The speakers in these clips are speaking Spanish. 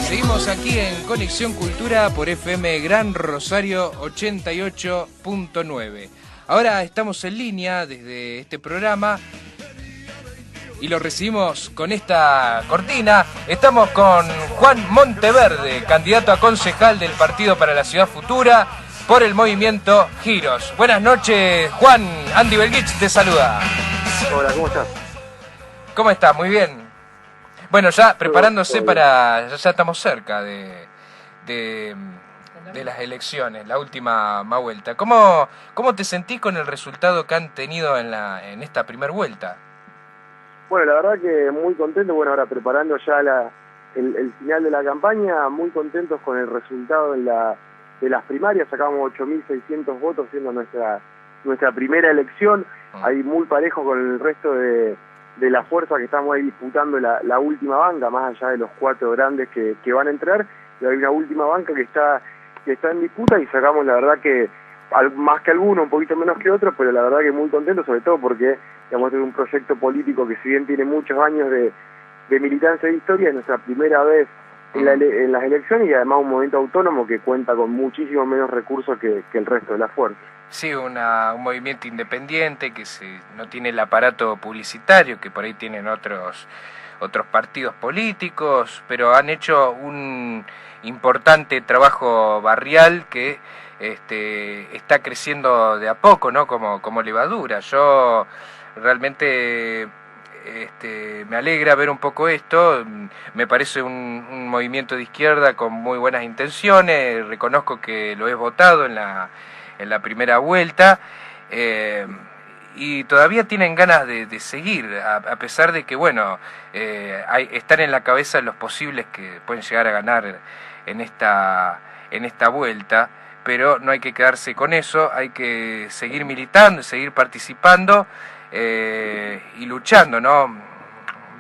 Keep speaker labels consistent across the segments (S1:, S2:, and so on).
S1: Seguimos aquí en Conexión Cultura por FM Gran Rosario 88.9. Ahora estamos en línea desde este programa y lo recibimos con esta cortina. Estamos con Juan Monteverde, candidato a concejal del Partido para la Ciudad Futura por el movimiento Giros. Buenas noches, Juan. Andy Belguich te saluda.
S2: Hola, ¿cómo estás?
S1: ¿Cómo estás? Muy bien. Bueno, ya preparándose para... Ya estamos cerca de las elecciones, la última vuelta. ¿Cómo te sentís con el resultado que han tenido en esta primera vuelta?
S2: Bueno, la verdad que muy contento. Bueno, ahora preparando ya el final de la campaña, muy contentos con el resultado de las primarias. Sacamos 8.600 votos siendo nuestra primera elección. Ahí muy parejo con el resto de la fuerza que estamos ahí disputando la última banca, más allá de los 4 grandes que van a entrar. Y hay una última banca que está en disputa y sacamos, la verdad que más que alguno, un poquito menos que otro, pero la verdad que muy contento, sobre todo porque digamos, es un proyecto político que si bien tiene muchos años de militancia de historia, es nuestra primera vez en las elecciones y además un movimiento autónomo que cuenta con muchísimo menos recursos que el resto de las fuerzas.
S1: Sí, un movimiento independiente que no tiene el aparato publicitario que por ahí tienen otros partidos políticos, pero han hecho un importante trabajo barrial que está creciendo de a poco, ¿no? Como levadura. Yo realmente me alegra ver un poco esto. Me parece un movimiento de izquierda con muy buenas intenciones. Reconozco que lo he votado en la primera vuelta, y todavía tienen ganas de seguir, a pesar de que, bueno, están en la cabeza los posibles que pueden llegar a ganar en esta vuelta, pero no hay que quedarse con eso, hay que seguir militando, seguir participando y luchando, ¿no?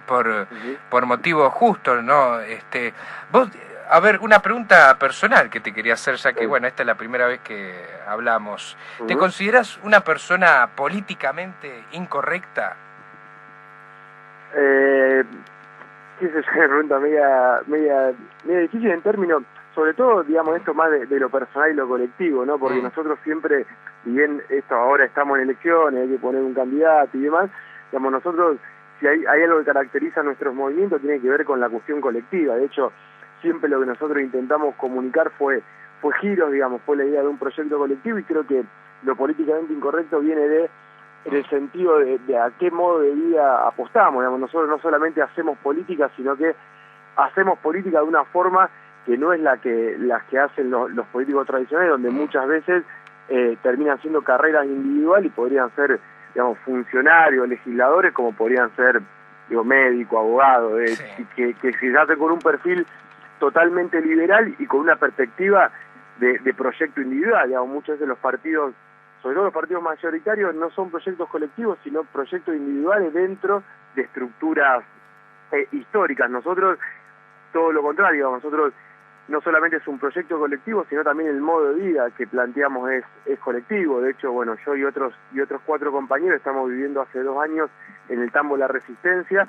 S1: Por motivos justos, ¿no? Vos... A ver, una pregunta personal que te quería hacer, ya que, bueno, esta es la primera vez que hablamos. ¿Te consideras una persona políticamente incorrecta?
S2: Qué sé yo, una pregunta media difícil en términos, sobre todo, digamos, esto más de lo personal y lo colectivo, ¿no? Porque nosotros siempre, si bien ahora estamos en elecciones, hay que poner un candidato y demás, digamos, nosotros, si hay algo que caracteriza a nuestros movimientos, tiene que ver con la cuestión colectiva. De hecho, siempre lo que nosotros intentamos comunicar fue Giros, digamos, fue la idea de un proyecto colectivo, y creo que lo políticamente incorrecto viene en el sentido de a qué modo de vida apostamos, digamos. Nosotros no solamente hacemos política, sino que hacemos política de una forma que no es las que hacen los políticos tradicionales, donde muchas veces terminan siendo carreras individuales y podrían ser, digamos, funcionarios, legisladores, como podrían ser, digo, médico, abogado,
S1: Sí.
S2: que se hace con un perfil totalmente liberal y con una perspectiva de proyecto individual. Digamos, muchos de los partidos, sobre todo los partidos mayoritarios, no son proyectos colectivos, sino proyectos individuales dentro de estructuras históricas. Nosotros, todo lo contrario, digamos, nosotros no solamente es un proyecto colectivo, sino también el modo de vida que planteamos es colectivo. De hecho, bueno, yo y otros 4 compañeros estamos viviendo hace 2 años en el Tambo La Resistencia,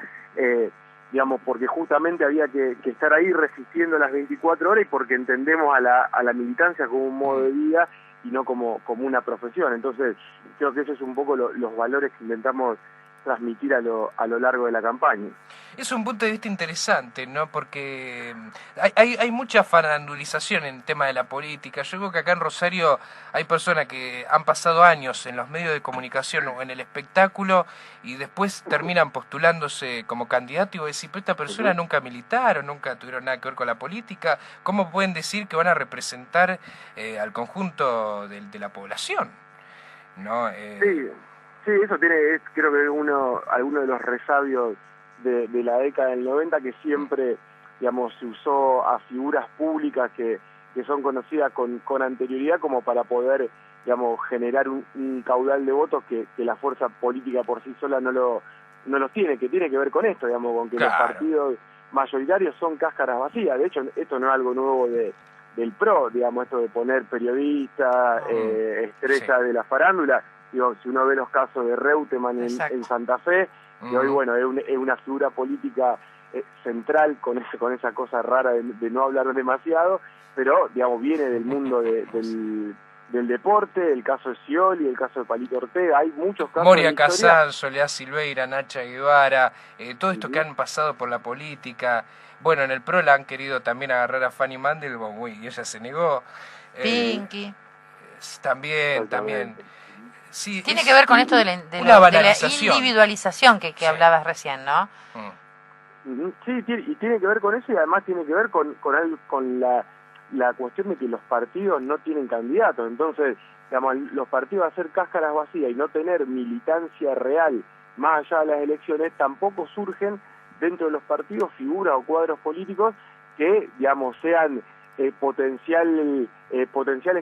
S2: digamos, porque justamente había que estar ahí resistiendo las 24 horas y porque entendemos a la militancia como un modo de vida y no como una profesión. Entonces, creo que eso es un poco los valores que intentamos transmitir a lo largo de la campaña.
S1: Es un punto de vista interesante, ¿no? Porque hay mucha farandulización en el tema de la política. Yo creo que acá en Rosario hay personas que han pasado años en los medios de comunicación o en el espectáculo y después terminan postulándose como candidato y vos decís, pero esta persona nunca militaron, nunca tuvieron nada que ver con la política. ¿Cómo pueden decir que van a representar al conjunto de la población? ¿No?
S2: Sí, eso creo que es alguno de los resabios de la década del 90, que siempre, digamos, se usó a figuras públicas que son conocidas con anterioridad como para poder, digamos, generar un caudal de votos que la fuerza política por sí sola no los tiene, que tiene que ver con esto, digamos, con que
S1: Claro.
S2: Los partidos mayoritarios son cáscaras vacías. De hecho, esto no es algo nuevo del PRO, digamos, esto de poner periodistas, estrellas de la farándula. Digo, si uno ve los casos de Reutemann en Santa Fe, y hoy, bueno, es una figura política central con esa cosa rara de no hablar demasiado, pero digamos viene del mundo del deporte, el caso de Scioli, el caso de Palito Ortega, hay muchos casos.
S1: Moria Kazan, Soledad Silveira, Nacha Guevara, todos estos que han pasado por la política. Bueno, en el PRO la han querido también agarrar a Fanny Mandelbaum y ella se negó.
S3: Pinky.
S1: También. Sí,
S3: tiene que ver con esto de la individualización que hablabas recién, ¿no?
S2: Sí, y tiene que ver con eso, y además tiene que ver con la cuestión de que los partidos no tienen candidatos. Entonces, digamos, los partidos hacer cáscaras vacías y no tener militancia real más allá de las elecciones, tampoco surgen dentro de los partidos figuras o cuadros políticos que, digamos, sean potenciales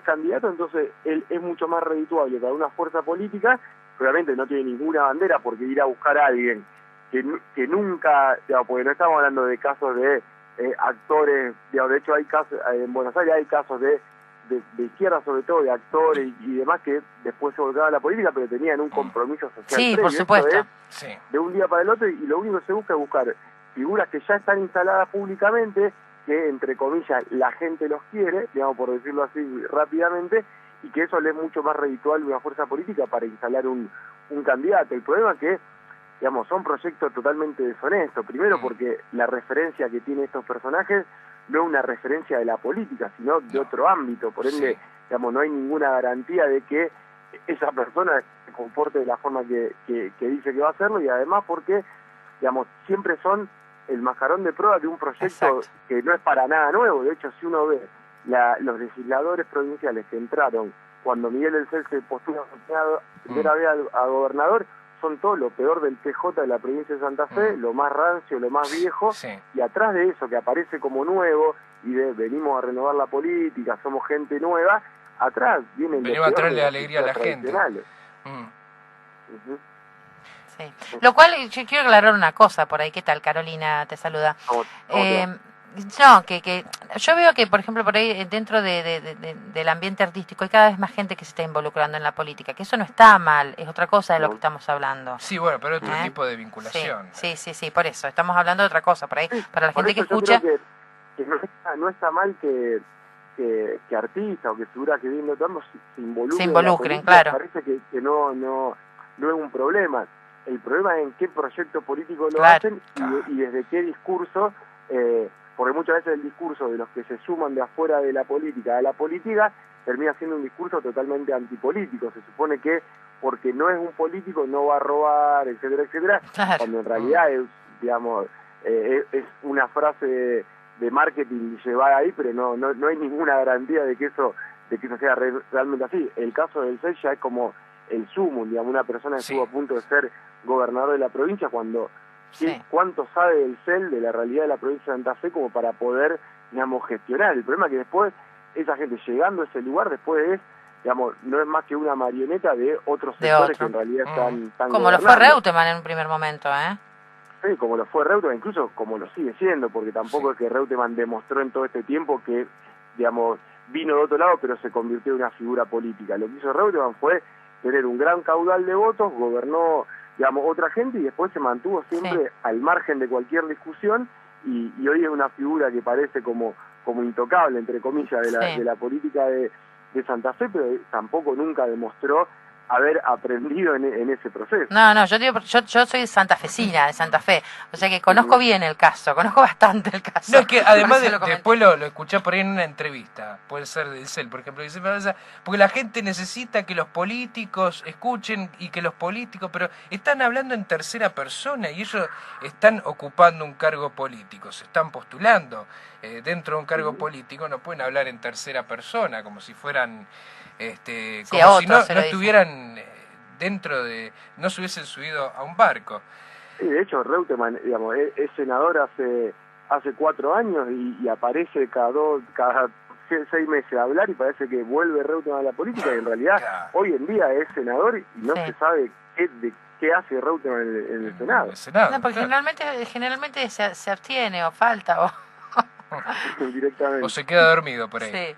S2: candidatos. Entonces es mucho más redituable para una fuerza política, obviamente no tiene ninguna bandera, porque ir a buscar a alguien que nunca, digamos, porque no estamos hablando de casos de actores, digamos, de hecho hay casos, en Buenos Aires hay casos de izquierda, sobre todo de actores y demás, que después se volcaban a la política, pero tenían un compromiso social previo.
S3: Por supuesto.
S2: De un día para el otro, y lo único que se busca es buscar figuras que ya están instaladas públicamente, que entre comillas la gente los quiere, digamos, por decirlo así rápidamente, y que eso le es mucho más reditual una fuerza política para instalar un candidato. El problema es que, digamos, son proyectos totalmente deshonestos. Primero porque la referencia que tienen estos personajes no es una referencia de la política, sino de otro ámbito. Por ende, digamos, no hay ninguna garantía de que esa persona se comporte de la forma que dice que va a hacerlo, y además porque, digamos, siempre son el mascarón de prueba de un proyecto que no es para nada nuevo. De hecho, si uno ve los legisladores provinciales que entraron cuando Miguel del Cel se postuló primera vez a gobernador, son todo lo peor del PJ de la provincia de Santa Fe, lo más rancio, lo más viejo, y atrás de eso que aparece como nuevo, y venimos a renovar la política, somos gente nueva, atrás vienen
S1: venimos a traerle alegría a la gente.
S3: Sí. Lo cual, yo quiero aclarar una cosa por ahí. ¿Qué tal, Carolina? Te saluda. No, que yo veo que, por ejemplo, por ahí dentro del ambiente artístico hay cada vez más gente que se está involucrando en la política, que eso no está mal, es otra cosa de lo que estamos hablando.
S1: Sí, bueno, pero otro tipo de vinculación.
S3: Sí, por eso, estamos hablando de otra cosa, por ahí, para la gente que escucha.
S2: Creo que no está mal que artistas o que figuras que vienen tanto se involucren,
S3: claro.
S2: Parece que no es un problema. El problema es en qué proyecto político lo hacen y desde qué discurso, porque muchas veces el discurso de los que se suman de afuera de la política a la política termina siendo un discurso totalmente antipolítico. Se supone que porque no es un político no va a robar, etcétera, etcétera, cuando en realidad es, digamos, es una frase de marketing llevada ahí, pero no hay ninguna garantía de que eso sea realmente así. El caso del CEL ya es como el sumum, digamos, una persona que estuvo a punto de ser gobernador de la provincia, cuando cuánto sabe del CEL, de la realidad de la provincia de Santa Fe, como para poder, digamos, gestionar. El problema es que después esa gente llegando a ese lugar después es, digamos, no es más que una marioneta de otros sectores que en realidad están
S3: como lo fue Reutemann en un primer momento,
S2: Sí, como lo fue Reutemann, incluso como lo sigue siendo, porque tampoco es que Reutemann demostró en todo este tiempo que, digamos, vino de otro lado pero se convirtió en una figura política. Lo que hizo Reutemann fue tener un gran caudal de votos, gobernó, digamos, otra gente, y después se mantuvo siempre al margen de cualquier discusión, y hoy es una figura que parece como intocable, entre comillas, de la política de Santa Fe, pero tampoco nunca demostró haber aprendido en ese proceso.
S3: No, yo soy santafesina, de Santa Fe, o sea que conozco bien el caso, conozco bastante el caso.
S1: No, es que además después lo escuché por ahí en una entrevista, puede ser del CEL, por ejemplo, dice, porque la gente necesita que los políticos escuchen y que los políticos, pero están hablando en tercera persona y ellos están ocupando un cargo político, se están postulando dentro de un cargo político, no pueden hablar en tercera persona, como si fueran... como si no estuvieran dentro de, no se hubiesen subido a un barco.
S2: Sí, de hecho Reutemann, digamos, es senador hace 4 años y aparece cada 6 meses a hablar, y parece que vuelve Reutemann a la política, y en realidad hoy en día es senador y no se sabe qué hace Reutemann en el Senado.
S3: No, porque generalmente se abstiene o falta
S2: directamente.
S1: O se queda dormido por ahí.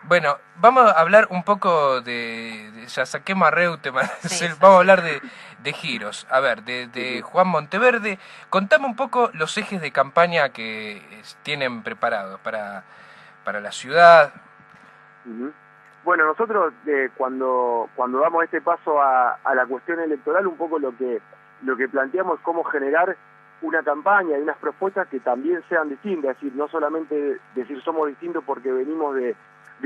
S1: Bueno, vamos a hablar un poco ya saqué Marreute,
S3: Sí,
S1: vamos a hablar de giros. A ver, de Juan Monteverde, contame un poco los ejes de campaña que tienen preparados para la ciudad.
S2: Bueno, nosotros cuando damos este paso a la cuestión electoral, un poco lo que planteamos es cómo generar una campaña y unas propuestas que también sean distintas, es decir, no solamente decir somos distintos porque venimos de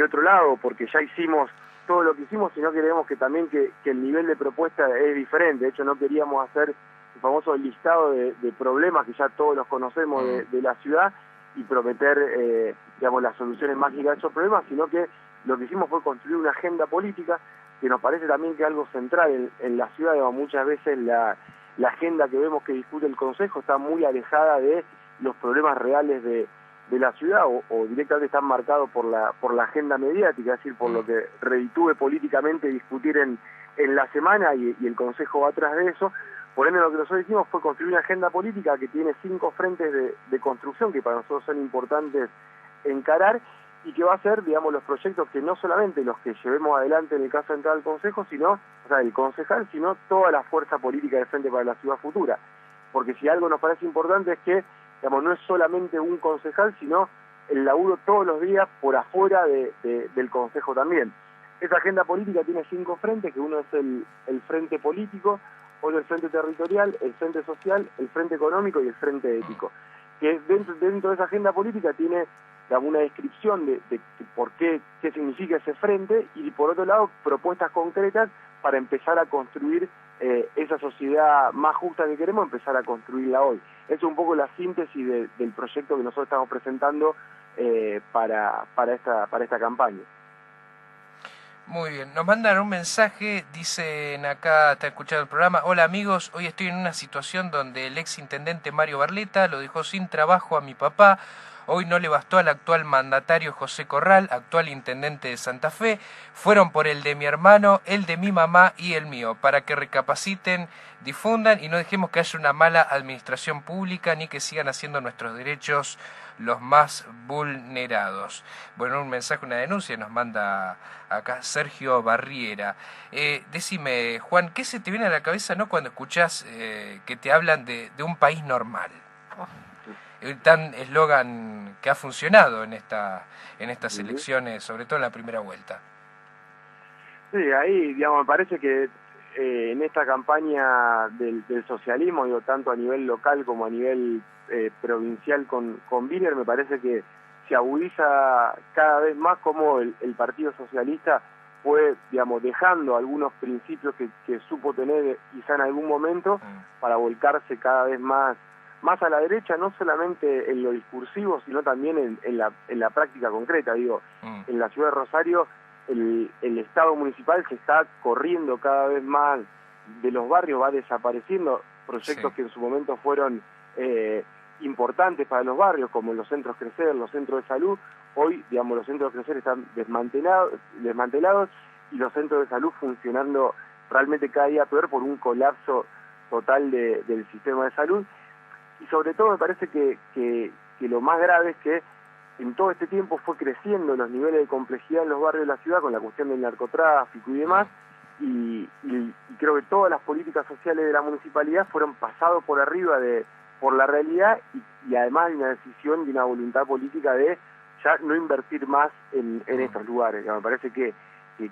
S2: otro lado, porque ya hicimos todo lo que hicimos, sino que queremos que también que el nivel de propuesta es diferente. De hecho, no queríamos hacer el famoso listado de problemas que ya todos los conocemos de la ciudad y prometer, digamos, las soluciones mágicas de esos problemas, sino que lo que hicimos fue construir una agenda política que nos parece también que es algo central en la ciudad. Digamos, muchas veces la agenda que vemos que discute el Consejo está muy alejada de los problemas reales de la ciudad o directamente están marcados por la agenda mediática, es decir, por lo que reditúe políticamente discutir en la semana y el Consejo va atrás de eso. Por ende, lo que nosotros hicimos fue construir una agenda política que tiene 5 frentes de construcción que para nosotros son importantes encarar y que va a ser, digamos, los proyectos que no solamente los que llevemos adelante en el caso de entrar al Consejo, sino, o sea, el concejal, sino toda la fuerza política de Frente para la Ciudad Futura. Porque si algo nos parece importante es que, digamos, no es solamente un concejal, sino el laburo todos los días por afuera del Consejo también. Esa agenda política tiene 5 frentes, que uno es el frente político, otro el frente territorial, el frente social, el frente económico y el frente ético. Que dentro de esa agenda política tiene una descripción de por qué significa ese frente y por otro lado propuestas concretas para empezar a construir esa sociedad más justa que queremos, empezar a construirla hoy. Esa es un poco la síntesis del proyecto que nosotros estamos presentando para esta campaña.
S1: Muy bien, nos mandan un mensaje, dicen acá, está escuchando el programa: hola amigos, hoy estoy en una situación donde el ex intendente Mario Barletta lo dejó sin trabajo a mi papá. Hoy no le bastó al actual mandatario José Corral, actual intendente de Santa Fe. Fueron por el de mi hermano, el de mi mamá y el mío, para que recapaciten, difundan y no dejemos que haya una mala administración pública ni que sigan haciendo nuestros derechos los más vulnerados. Bueno, un mensaje, una denuncia nos manda acá Sergio Barriera. Decime, Juan, ¿qué se te viene a la cabeza, no, cuando escuchás que te hablan de un país normal? Tan eslogan que ha funcionado en estas elecciones, sobre todo en la primera vuelta.
S2: Sí, ahí, digamos, me parece que en esta campaña del socialismo, digo, tanto a nivel local como a nivel provincial con Wiener, me parece que se agudiza cada vez más cómo el Partido Socialista fue, digamos, dejando algunos principios que supo tener quizá en algún momento para volcarse cada vez más a la derecha, no solamente en lo discursivo, sino también en la práctica concreta. Digo, en la ciudad de Rosario el Estado municipal se está corriendo cada vez más de los barrios, va desapareciendo proyectos que en su momento fueron importantes para los barrios, como los centros Crecer, los centros de salud. Hoy, digamos, los centros Crecer están desmantelados y los centros de salud funcionando realmente cada día peor por un colapso total del sistema de salud. Y sobre todo me parece que lo más grave es que en todo este tiempo fue creciendo los niveles de complejidad en los barrios de la ciudad con la cuestión del narcotráfico y demás, y creo que todas las políticas sociales de la municipalidad fueron pasados por arriba por la realidad y además de una decisión y una voluntad política de ya no invertir más en estos lugares. Me parece que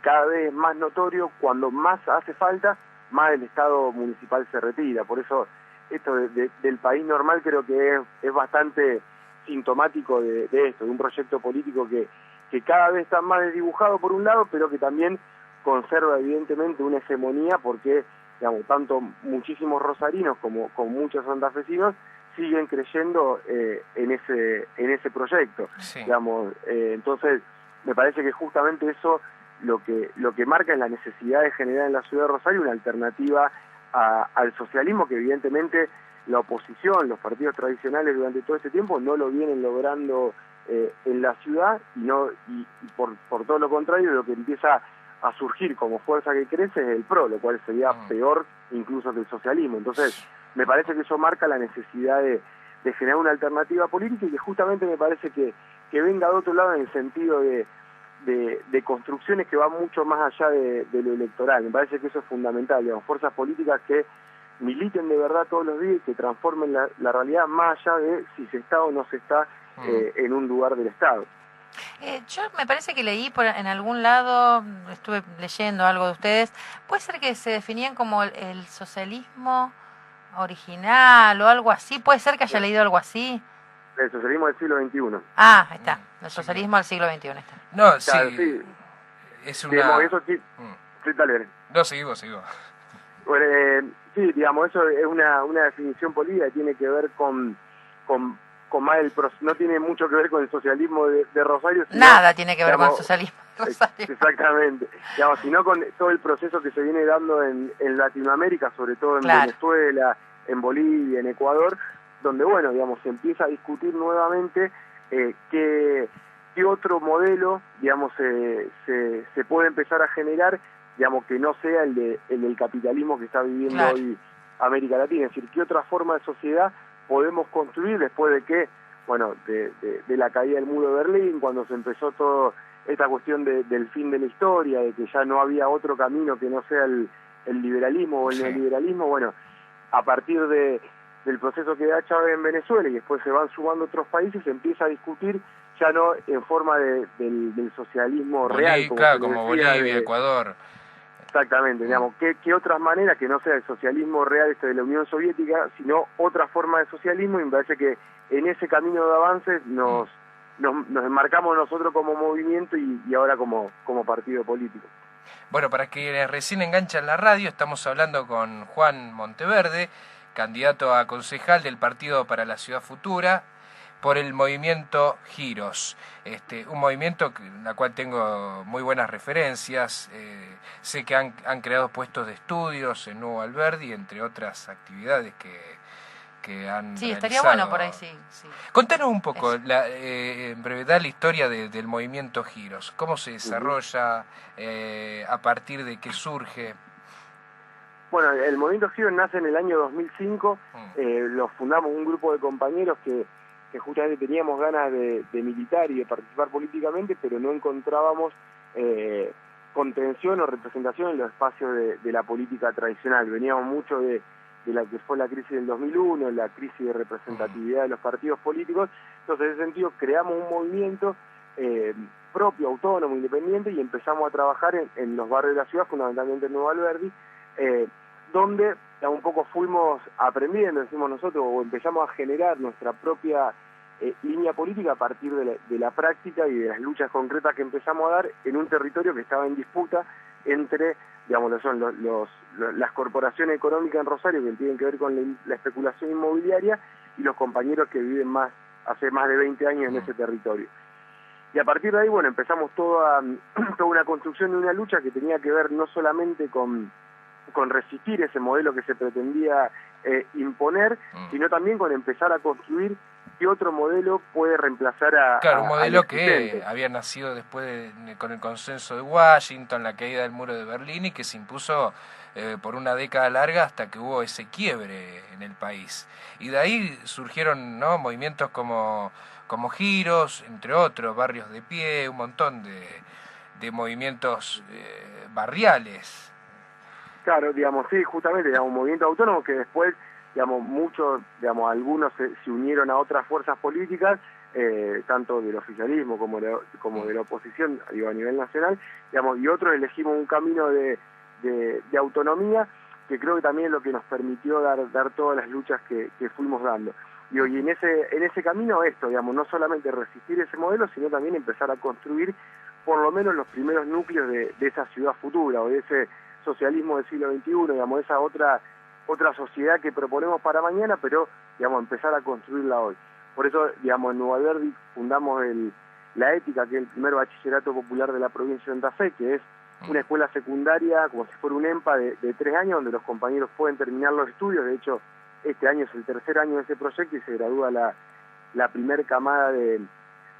S2: cada vez es más notorio, cuando más hace falta, más el Estado municipal se retira. Por eso esto del país normal creo que es bastante sintomático de esto, de un proyecto político que cada vez está más desdibujado por un lado, pero que también conserva evidentemente una hegemonía porque, digamos, tanto muchísimos rosarinos como muchos santafesinos siguen creyendo en ese proyecto.
S1: Sí.
S2: Digamos, entonces me parece que justamente eso lo que marca es la necesidad de generar en la ciudad de Rosario una alternativa al socialismo que evidentemente la oposición, los partidos tradicionales durante todo este tiempo no lo vienen logrando en la ciudad y por todo lo contrario lo que empieza a surgir como fuerza que crece es el PRO, lo cual sería peor incluso que el socialismo. Entonces me parece que eso marca la necesidad de generar una alternativa política y que justamente me parece que venga de otro lado en el sentido de de construcciones que van mucho más allá de lo electoral. Me parece que eso es fundamental, digamos, fuerzas políticas que militen de verdad todos los días y que transformen la realidad más allá de si se está o no se está en un lugar del Estado.
S3: Yo me parece que leí en algún lado, estuve leyendo algo de ustedes, puede ser que se definían como el socialismo original o algo así, puede ser que haya leído algo así.
S2: El socialismo del siglo XXI.
S3: Ah, ahí está, el socialismo del siglo XXI está.
S1: No,
S2: claro,
S1: sí, es una...
S2: Digamos, eso sí, sí, dale.
S1: No, sigo.
S2: Bueno, sí, digamos, eso es una definición política que tiene que ver con más no tiene mucho que ver con el socialismo de Rosario. Sino,
S3: nada tiene que ver, digamos, con el socialismo de Rosario.
S2: Exactamente, digamos, sino con todo el proceso que se viene dando en Latinoamérica, sobre todo en
S3: claro.
S2: Venezuela, en Bolivia, en Ecuador, donde, bueno, digamos, se empieza a discutir nuevamente qué otro modelo, digamos, se puede empezar a generar, digamos, que no sea el del capitalismo que está viviendo
S3: claro.
S2: hoy América Latina. Es decir, qué otra forma de sociedad podemos construir después de que, bueno, de la caída del muro de Berlín, cuando se empezó toda esta cuestión del fin de la historia, de que ya no había otro camino que no sea el liberalismo o el neoliberalismo. Bueno, a partir del proceso que da Chávez en Venezuela y después se van sumando otros países, se empieza a discutir ya no en forma del socialismo real, como,
S1: claro, como Bolivia, Ecuador.
S2: Exactamente, digamos, ¿qué otras maneras que no sea el socialismo real de la Unión Soviética, sino otra forma de socialismo? Y me parece que en ese camino de avances nos enmarcamos nosotros como movimiento y ahora como partido político.
S1: Bueno, para quienes recién enganchan la radio, estamos hablando con Juan Monteverde, candidato a concejal del Partido para la Ciudad Futura, por el movimiento Giros, un movimiento en el cual tengo muy buenas referencias. Sé que han creado puestos de estudios en Nuevo Alberdi, entre otras actividades que han
S3: sí,
S1: realizado.
S3: Estaría bueno por ahí, sí.
S1: Contanos un poco, en brevedad, la historia del movimiento Giros. ¿Cómo se desarrolla? ¿A partir de qué surge?
S2: Bueno, el movimiento Giros nace en el año 2005. Lo fundamos un grupo de compañeros que justamente teníamos ganas de militar y de participar políticamente, pero no encontrábamos contención o representación en los espacios de la política tradicional. Veníamos mucho de la que fue la crisis del 2001, la crisis de representatividad de los partidos políticos. Entonces, en ese sentido, creamos un movimiento propio, autónomo, independiente, y empezamos a trabajar en los barrios de la ciudad, fundamentalmente en Nuevo Alberdi, donde un poco fuimos aprendiendo, decimos nosotros, o empezamos a generar nuestra propia línea política a partir de la práctica y de las luchas concretas que empezamos a dar en un territorio que estaba en disputa entre, digamos, las corporaciones económicas en Rosario, que tienen que ver con la especulación inmobiliaria, y los compañeros que viven hace más de 20 años en ese territorio. Y a partir de ahí, bueno, empezamos toda una construcción de una lucha que tenía que ver no solamente con resistir ese modelo que se pretendía imponer, sino también con empezar a construir qué otro modelo puede reemplazar
S1: un modelo que había nacido después con el consenso de Washington, la caída del muro de Berlín, y que se impuso por una década larga hasta que hubo ese quiebre en el país. Y de ahí surgieron, ¿no?, movimientos como Giros, entre otros, Barrios de Pie, un montón de movimientos barriales.
S2: Claro, digamos, sí, justamente, digamos, un movimiento autónomo que después, digamos, muchos, digamos, algunos se unieron a otras fuerzas políticas, tanto del oficialismo como de la oposición, digo, a nivel nacional, digamos, y otros elegimos un camino de autonomía, que creo que también es lo que nos permitió dar todas las luchas que fuimos dando. Y en ese camino esto, digamos, no solamente resistir ese modelo, sino también empezar a construir por lo menos los primeros núcleos de esa ciudad futura, o de ese socialismo del siglo XXI, digamos, esa otra sociedad que proponemos para mañana, pero, digamos, empezar a construirla hoy. Por eso, digamos, en Nuevo Alberdi fundamos la Ética, que es el primer bachillerato popular de la provincia de Santa Fe, que es una escuela secundaria, como si fuera un EMPA de 3 años, donde los compañeros pueden terminar los estudios. De hecho, este año es el tercer año de ese proyecto y se gradúa la primer camada de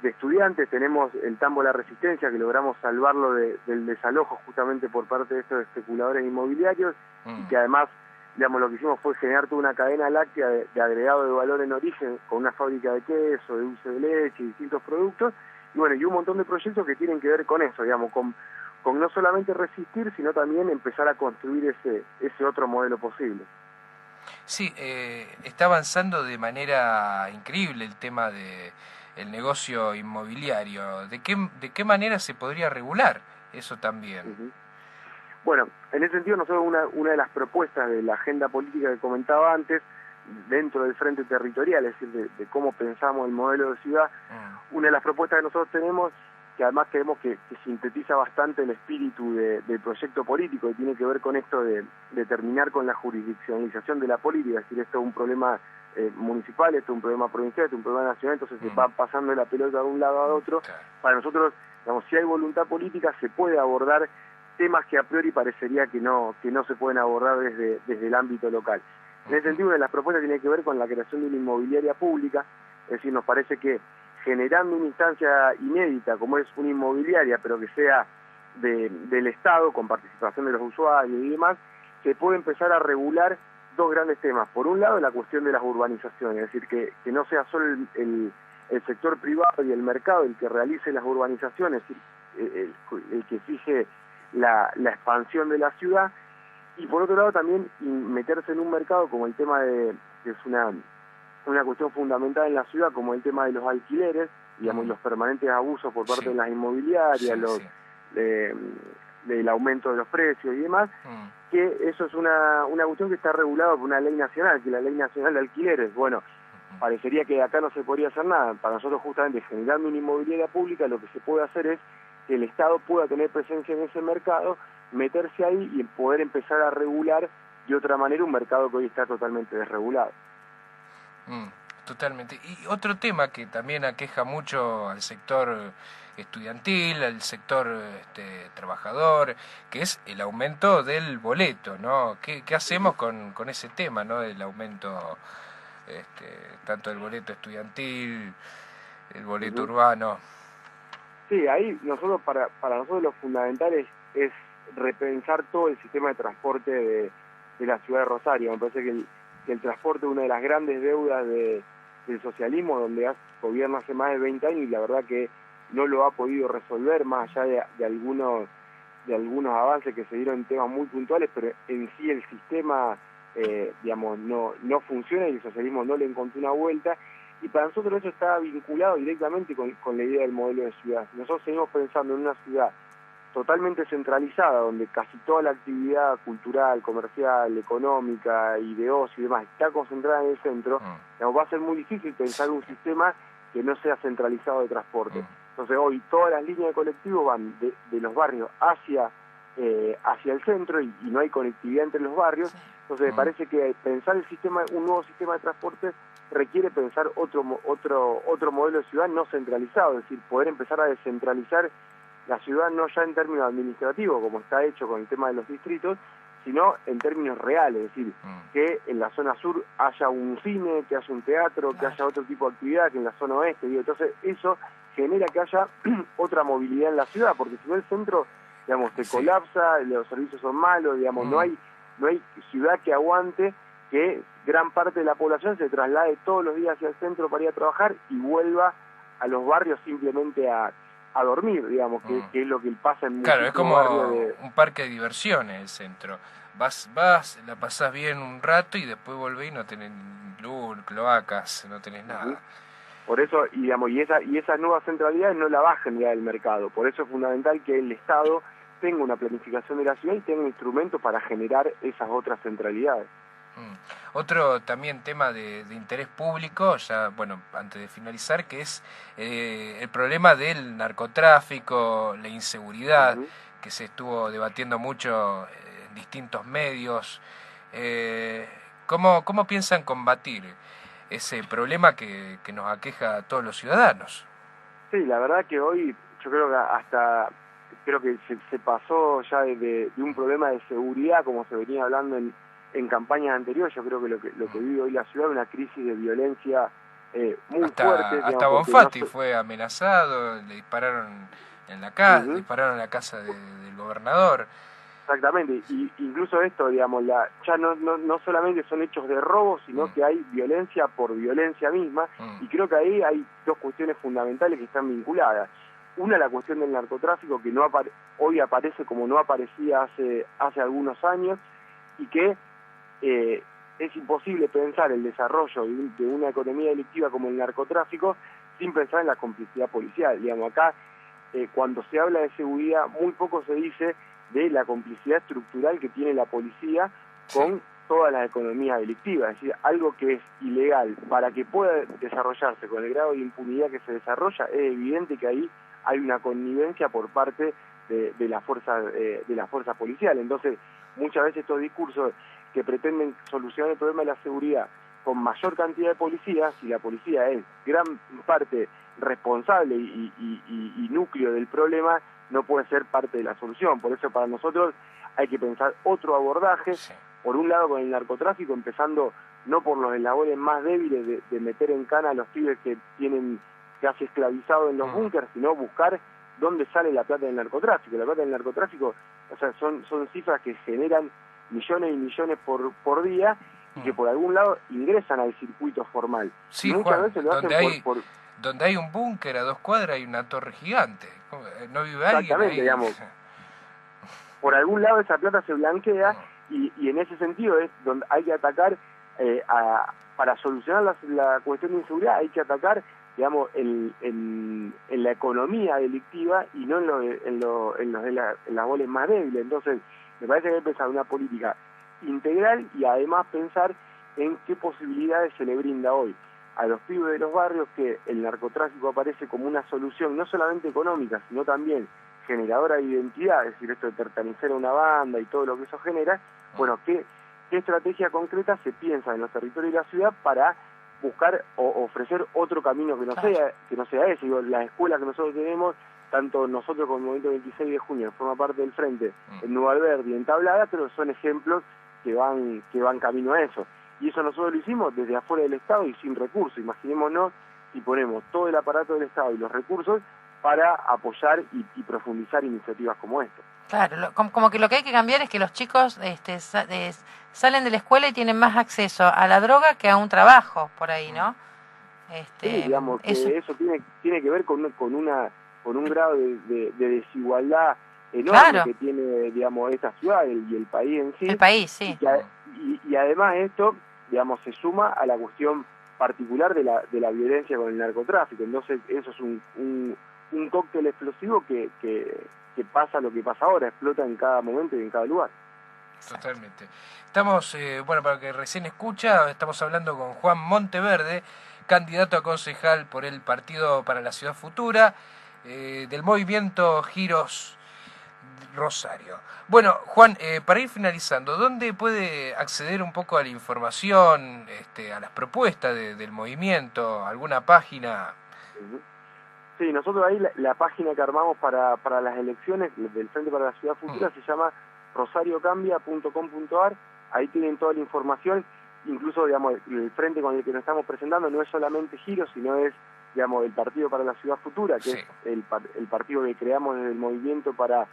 S2: estudiantes. Tenemos el Tambo La Resistencia, que logramos salvarlo del desalojo justamente por parte de estos especuladores inmobiliarios, y que además, digamos, lo que hicimos fue generar toda una cadena láctea de agregado de valor en origen, con una fábrica de queso, de dulce de leche y distintos productos, bueno, y un montón de proyectos que tienen que ver con eso, digamos, con no solamente resistir, sino también empezar a construir ese otro modelo posible.
S1: Sí, está avanzando de manera increíble el tema de el negocio inmobiliario. ¿De qué manera se podría regular eso también?
S2: Uh-huh. Bueno, en ese sentido nosotros una de las propuestas de la agenda política que comentaba antes, dentro del frente territorial, es decir, de cómo pensamos el modelo de ciudad, una de las propuestas que nosotros tenemos, que además creemos que sintetiza bastante el espíritu del proyecto político, y tiene que ver con esto de terminar con la jurisdiccionalización de la política, es decir, esto es un problema municipal, esto es un problema provincial, esto es un problema nacional, entonces se va pasando la pelota de un lado a otro. Para nosotros, digamos, si hay voluntad política, se puede abordar temas que a priori parecería que no se pueden abordar desde el ámbito local. En ese sentido, una de las propuestas tiene que ver con la creación de una inmobiliaria pública, es decir, nos parece que generando una instancia inédita como es una inmobiliaria, pero que sea del Estado, con participación de los usuarios y demás, se puede empezar a regular dos grandes temas. Por un lado, la cuestión de las urbanizaciones, es decir, que no sea solo el sector privado y el mercado el que realice las urbanizaciones, el que fije la expansión de la ciudad, y por otro lado también meterse en un mercado como el tema que es una cuestión fundamental en la ciudad, como el tema de los alquileres, digamos, los permanentes abusos por parte de las inmobiliarias, del aumento de los precios y demás, que eso es una cuestión que está regulada por una ley nacional, que es la Ley Nacional de Alquileres. Bueno, parecería que acá no se podría hacer nada. Para nosotros, justamente, generando una inmobiliaria pública, lo que se puede hacer es que el Estado pueda tener presencia en ese mercado, meterse ahí y poder empezar a regular de otra manera un mercado que hoy está totalmente desregulado.
S1: Totalmente. Y otro tema que también aqueja mucho al sector estudiantil, al sector trabajador, que es el aumento del boleto, ¿no? ¿Qué hacemos con ese tema, ¿no? Del aumento tanto del boleto estudiantil, el boleto urbano.
S2: Sí, ahí nosotros para nosotros lo fundamental es repensar todo el sistema de transporte de la ciudad de Rosario. Me parece que el transporte es una de las grandes deudas del socialismo, donde gobierna hace más de 20 años y la verdad que no lo ha podido resolver, más allá de algunos avances que se dieron en temas muy puntuales, pero en sí el sistema digamos no funciona y el socialismo no le encontró una vuelta. Y para nosotros eso está vinculado directamente con la idea del modelo de ciudad. Nosotros seguimos pensando en una ciudad totalmente centralizada, donde casi toda la actividad cultural, comercial, económica y de ocio y demás está concentrada en el centro. Va a ser muy difícil pensar un sistema que no sea centralizado de transporte. Entonces hoy todas las líneas de colectivos van de los barrios hacia el centro y no hay conectividad entre los barrios. Entonces me parece que pensar un nuevo sistema de transporte requiere pensar otro modelo de ciudad no centralizado, es decir, poder empezar a descentralizar la ciudad no ya en términos administrativos, como está hecho con el tema de los distritos, sino en términos reales, es decir, que en la zona sur haya un cine, que haya un teatro, que haya otro tipo de actividad, que en la zona oeste, entonces eso genera que haya otra movilidad en la ciudad, porque si no el centro, digamos, te colapsa, los servicios son malos, digamos, no hay ciudad que aguante que gran parte de la población se traslade todos los días hacia el centro para ir a trabajar y vuelva a los barrios simplemente a dormir, digamos, que es lo que pasa en
S1: Claro, es como un parque de diversiones el centro. Vas, la pasás bien un rato y después volvés y no tenés luz, cloacas, no tenés nada.
S2: Por eso, y esas nuevas centralidades no la va a generar el mercado. Por eso es fundamental que el Estado tenga una planificación de la ciudad y tenga instrumentos para generar esas otras centralidades.
S1: Otro también tema de interés público, ya bueno, antes de finalizar, que es el problema del narcotráfico, la inseguridad, que se estuvo debatiendo mucho en distintos medios. ¿Cómo piensan combatir ese problema que nos aqueja a todos los ciudadanos?
S2: Sí, la verdad que hoy yo creo que se pasó ya de un problema de seguridad, como se venía hablando en campañas anteriores. Yo creo que lo que vive hoy la ciudad es una crisis de violencia muy fuerte.
S1: Hasta Bonfatti fue amenazado, le dispararon en la casa, dispararon en la casa del gobernador.
S2: Exactamente, y incluso esto, digamos, ya no solamente son hechos de robo, sino que hay violencia por violencia misma, y creo que ahí hay dos cuestiones fundamentales que están vinculadas. Una, la cuestión del narcotráfico, que no hoy aparece como no aparecía hace algunos años, y que es imposible pensar el desarrollo de una economía delictiva como el narcotráfico sin pensar en la complicidad policial. Digamos, acá, cuando se habla de seguridad, muy poco se dice de la complicidad estructural que tiene la policía con todas las economías delictivas. Es decir, algo que es ilegal, para que pueda desarrollarse con el grado de impunidad que se desarrolla, es evidente que ahí hay una connivencia por parte de la fuerza policial. Entonces, muchas veces estos discursos que pretenden solucionar el problema de la seguridad con mayor cantidad de policías, si la policía es gran parte responsable y núcleo del problema, no puede ser parte de la solución. Por eso para nosotros hay que pensar otro abordaje, por un lado con el narcotráfico, empezando no por los eslabones más débiles de meter en cana a los pibes que tienen casi esclavizados en los búnkers, sino buscar dónde sale la plata del narcotráfico. La plata del narcotráfico, o sea, son cifras que generan millones y millones por día, y que por algún lado ingresan al circuito formal.
S1: Sí,
S2: y muchas
S1: Juan,
S2: veces lo hacen
S1: donde hay un búnker a 2 cuadras hay una torre gigante. ¿No vive alguien
S2: exactamente,
S1: ahí?
S2: digamos. Por algún lado esa plata se blanquea, y en ese sentido es donde hay que atacar, para solucionar la cuestión de inseguridad, hay que atacar, digamos, en la economía delictiva y no en las bolas más débiles. Entonces, me parece que hay que pensar una política integral y además pensar en qué posibilidades se le brinda hoy a los pibes de los barrios, que el narcotráfico aparece como una solución no solamente económica, sino también generadora de identidad, es decir, esto de pertenecer a una banda y todo lo que eso genera. Bueno, ¿qué estrategia concreta se piensa en los territorios de la ciudad para buscar o ofrecer otro camino que no sea ese? Digo, las escuelas que nosotros tenemos, tanto nosotros como el Movimiento 26 de Junio, que forma parte del Frente, en Nueva Alberdi y en Tablada, pero son ejemplos que van camino a eso. Y eso nosotros lo hicimos desde afuera del Estado y sin recursos. Imaginémonos si ponemos todo el aparato del Estado y los recursos para apoyar y profundizar iniciativas como esta.
S3: Claro, como que lo que hay que cambiar es que los chicos salen de la escuela y tienen más acceso a la droga que a un trabajo por ahí, ¿no?
S2: Sí, digamos que eso tiene que ver con un grado de desigualdad enorme que tiene, digamos, esta ciudad y el país en sí.
S3: El país, sí.
S2: Y además esto, digamos, se suma a la cuestión particular de la violencia con el narcotráfico. Entonces eso es un cóctel explosivo que pasa lo que pasa ahora, explota en cada momento y en cada lugar.
S1: Totalmente. Estamos, para que recién escucha, estamos hablando con Juan Monteverde, candidato a concejal por el Partido para la Ciudad Futura, del movimiento Giros Rosario. Bueno, Juan, para ir finalizando, ¿dónde puede acceder un poco a la información, a las propuestas del movimiento? ¿Alguna página?
S2: Sí, nosotros ahí la página que armamos para las elecciones del Frente para la Ciudad Futura se llama rosariocambia.com.ar. Ahí tienen toda la información, incluso, digamos, el frente con el que nos estamos presentando no es solamente Giros, sino es, digamos, el Partido para la Ciudad Futura, que es el partido que creamos desde el movimiento para,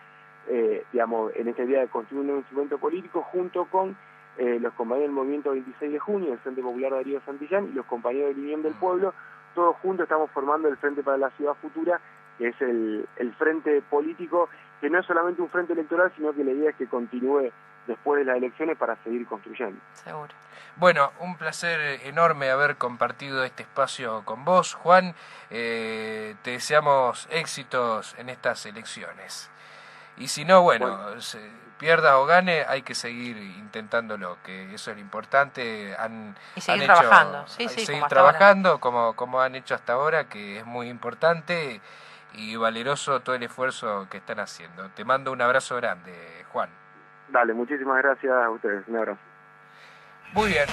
S2: digamos, en esta idea de construir un instrumento político, junto con los compañeros del Movimiento 26 de Junio, el Frente Popular Darío Santillán, y los compañeros del Unión del Pueblo. Todos juntos estamos formando el Frente para la Ciudad Futura, que es el frente político, que no es solamente un frente electoral, sino que la idea es que continúe después de las elecciones para seguir construyendo.
S3: Seguro.
S1: Bueno, un placer enorme haber compartido este espacio con vos, Juan. Te deseamos éxitos en estas elecciones. Y si no, bueno, pierda o gane, hay que seguir intentándolo, que eso es lo importante.
S3: Y seguir trabajando.
S1: Seguir trabajando como han hecho hasta ahora, que es muy importante y valeroso todo el esfuerzo que están haciendo. Te mando un abrazo grande, Juan.
S2: Dale, muchísimas gracias a ustedes. Un abrazo.
S1: Muy bien.